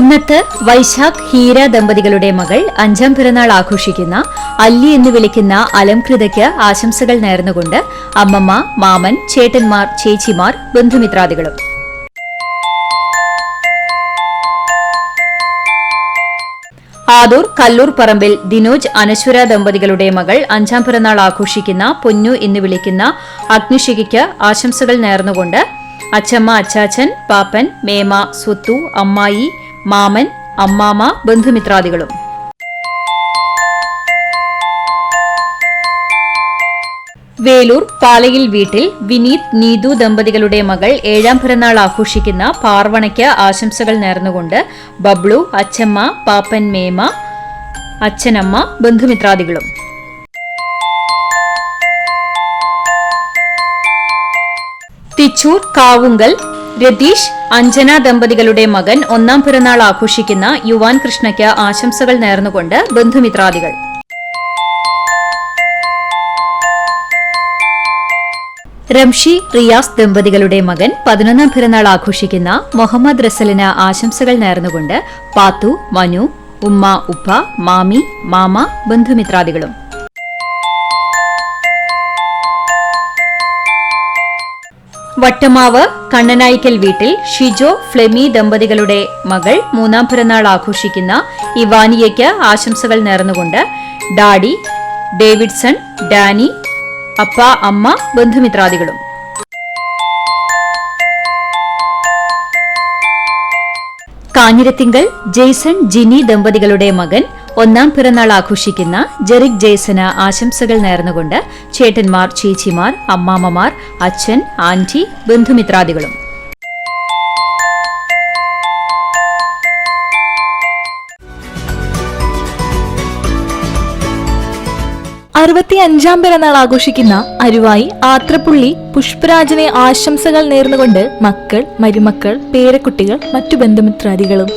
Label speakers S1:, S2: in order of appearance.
S1: കുന്നത്ത് വൈശാഖ് ഹീര ദമ്പതികളുടെ മകൾ 5ാം പിറന്നാൾ ആഘോഷിക്കുന്ന അല്ലി എന്ന് വിളിക്കുന്ന അലംകൃതയ്ക്ക് ആശംസകൾ നേർന്നുകൊണ്ട് അമ്മമ്മ, മാമൻ, ചേട്ടന്മാർ, ചേച്ചിമാർ, ബന്ധുമിത്രാദികളും. ആദൂർ കല്ലൂർ പറമ്പിൽ ദിനോജ്, അനശ്വര ദമ്പതികളുടെ മകൾ 5ാം പിറന്നാൾ ആഘോഷിക്കുന്ന പൊന്നു എന്ന് വിളിക്കുന്ന അഗ്നിഷികയ്ക്ക് ആശംസകൾ നേർന്നുകൊണ്ട് അച്ചമ്മ, അച്ചാച്ചൻ, പാപ്പൻ, മേമ, സ്വത്തു, അമ്മായി, മാമൻ, അമ്മാമ, ബന്ധുമിത്രാദികളും. വേലൂർ പാലയിൽ വീട്ടിൽ വിനീത്, നീതു ദമ്പതികളുടെ മകൾ 7ാം പിറന്നാൾ ആഘോഷിക്കുന്ന പാർവണയ്ക്ക് ആശംസകൾ നേർന്നുകൊണ്ട് ബബ്ലു, അച്ചമ്മ, പാപ്പൻ, മേമ, അച്ഛനമ്മ, ബന്ധുമിത്രാദികളും. തിച്ചൂർ കാവുങ്കൽ രതീഷ്, അഞ്ജന ദമ്പതികളുടെ മകൻ 1ാം പിറന്നാൾ ആഘോഷിക്കുന്ന യുവാൻ കൃഷ്ണയ്ക്ക് ആശംസകൾ നേർന്നുകൊണ്ട് ബന്ധുമിത്രാദികൾ. റംഷി, റിയാസ് ദമ്പതികളുടെ മകൻ 11ാം പിറന്നാൾ ആഘോഷിക്കുന്ന മുഹമ്മദ് റസലിന് ആശംസകൾ നേർന്നുകൊണ്ട് പാത്തു, മനു, ഉമ്മ, ഉപ്പ, മാമി, മാമ, ബന്ധുമിത്രാദികളും. വട്ടമാവ് കണ്ണനായിക്കൽ വീട്ടിൽ ഷിജോ, ഫ്ലെമി ദമ്പതികളുടെ മകൾ 3ാം പിറന്നാൾ ആഘോഷിക്കുന്ന ഇവാനിയയ്ക്ക് ആശംസകൾ നേർന്നുകൊണ്ട് ഡാഡി, ഡേവിഡ്സൺ, ഡാനി, അപ്പ, അമ്മ, ബന്ധുമിത്രാദികളും. കാഞ്ഞിരത്തിങ്കൽ ജെയ്സൺ, ജിനി ദമ്പതികളുടെ മകൻ 1ാം പിറന്നാൾ ആഘോഷിക്കുന്ന ജെറിക് ജെയ്സന് ആശംസകൾ നേർന്നുകൊണ്ട് ചേട്ടന്മാർ, ചേച്ചിമാർ, അമ്മാമ്മമാർ, അച്ഛൻ, ആന്റി, ബന്ധുമിത്രാദികളും.
S2: അറുപത്തിയഞ്ചാം പിറന്നാൾ ആഘോഷിക്കുന്ന അരുവായി ആത്രപ്പുള്ളി പുഷ്പരാജനെ ആശംസകൾ നേർന്നുകൊണ്ട് മക്കൾ, മരുമക്കൾ, പേരക്കുട്ടികൾ, മറ്റു ബന്ധുമിത്രാദികളും.